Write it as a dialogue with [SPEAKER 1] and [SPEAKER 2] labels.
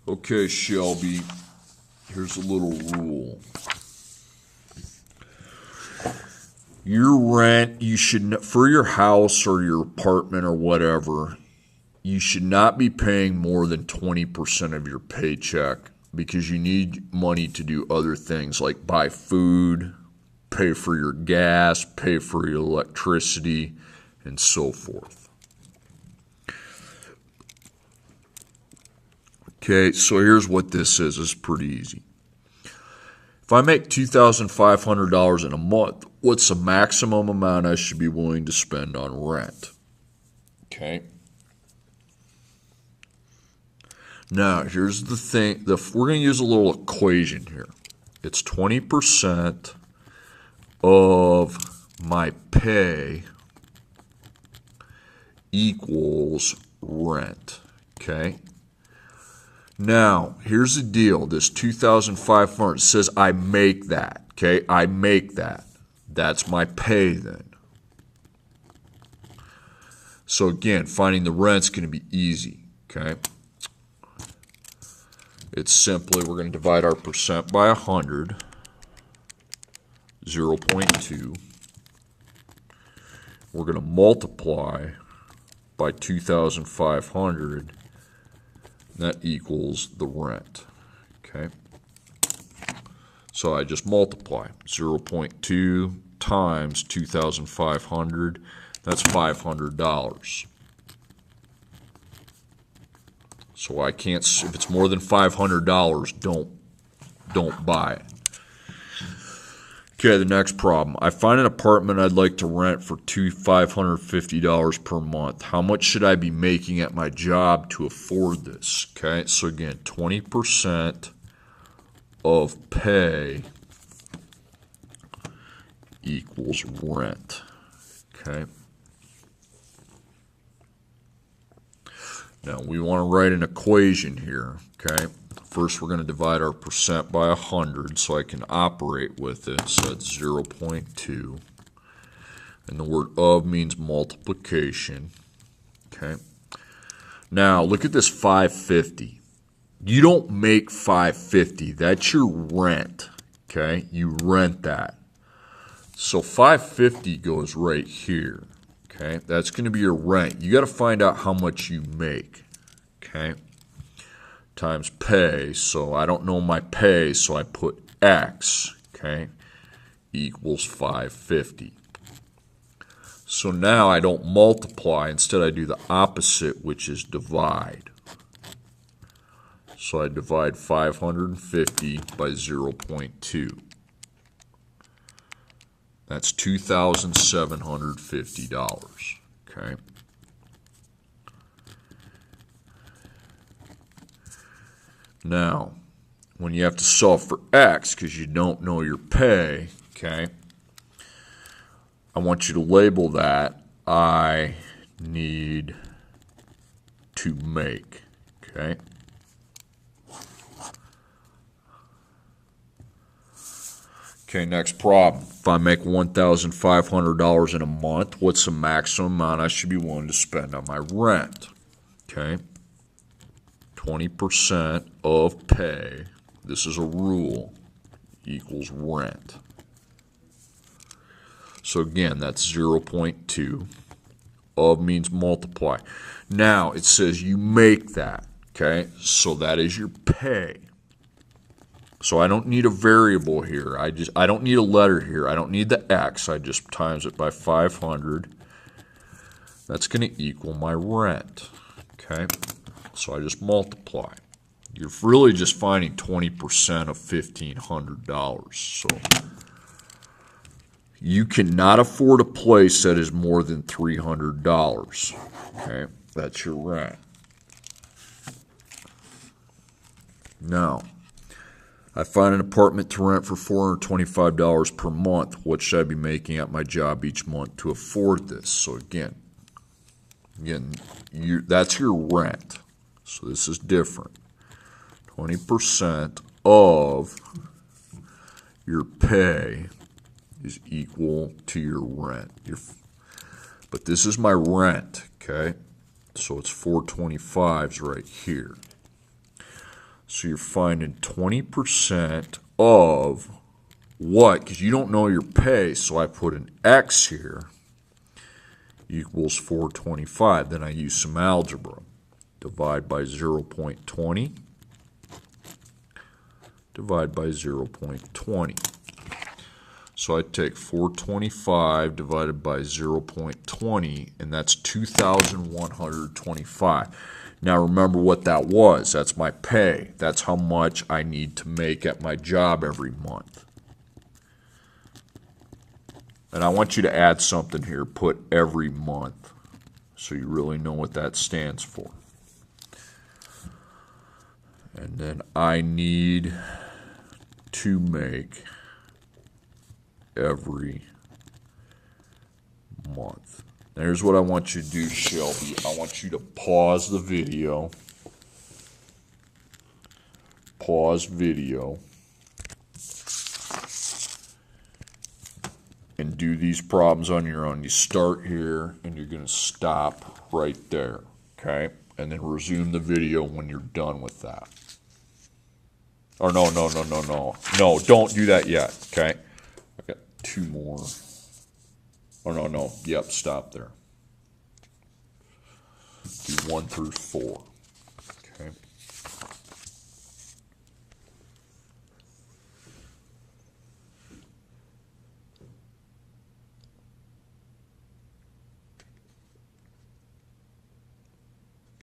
[SPEAKER 1] Okay, Shelby, here's a little rule. Your rent, you should, for your house or your apartment or whatever, you should not be paying more than 20% of your paycheck because you need money to do other things like buy food, pay for your gas, pay for your electricity, and so forth. Okay, so here's what this is. It's pretty easy. If I make $2,500 in a month, what's the maximum amount I should be willing to spend on rent? Okay. Now, here's the thing. We're going to use a little equation here. It's 20% of my pay equals rent. Okay. Now, here's the deal. This $2,500 says I make that. Okay, I make that. That's my pay then. So again, finding the rent's going to be easy. Okay. It's simply, we're going to divide our percent by 100, 0.2. We're going to multiply by 2,500. That equals the rent. Okay. So I just multiply 0.2 times 2,500. That's $500. So I can't. If it's more than $500, don't buy it. Okay, the next problem. I find an apartment I'd like to rent for $550 per month. How much should I be making at my job to afford this? Okay, so again, 20% of pay equals rent. Okay. Now we want to write an equation here. Okay. First, we're going to divide our percent by 100 so I can operate with it. So that's 0.2. And the word of means multiplication. Okay. Now, look at this 550. You don't make 550. That's your rent. Okay. You rent that. So 550 goes right here. Okay. That's going to be your rent. You got to find out how much you make. Okay. Times pay, so I don't know my pay, so I put X, okay, equals 550. So now I don't multiply, instead I do the opposite, which is divide. So I divide 550 by 0.2. That's $2,750, okay. Now, when you have to solve for X because you don't know your pay, okay, I want you to label that I need to make, okay. Okay, next problem. If I make $1,500 in a month, what's the maximum amount I should be willing to spend on my rent? Okay. 20% of pay, this is a rule, equals rent. So again, that's 0.2. Of means multiply. Now it says you make that, okay? So that is your pay. So I don't need a variable here. I don't need a letter here. I don't need the X. I just times it by 500. That's going to equal my rent, okay? So I just multiply. You're really just finding 20% of $1,500. So you cannot afford a place that is more than $300. Okay, that's your rent. Now, I find an apartment to rent for $425 per month. What should I be making at my job each month to afford this? So again, that's your rent. So this is different. 20% of your pay is equal to your rent. But this is my rent, okay? So it's 425s right here. So you're finding 20% of what? Because you don't know your pay, so I put an X here, equals 425. Then I use some algebra. Divide by 0.20. Divide by 0.20. So I take 425 divided by 0.20, and that's 2,125. Now remember what that was. That's my pay. That's how much I need to make at my job every month. And I want you to add something here. Put every month, so you really know what that stands for. And then I need to make every month. There's what I want you to do, Shelby. I want you to pause the video. Pause video. And do these problems on your own. You start here and you're going to stop right there. Okay? And then resume the video when you're done with that. Or no, don't do that yet. Okay? I've got two more. Oh, no. Yep, stop there. Do 1 through 4. Okay.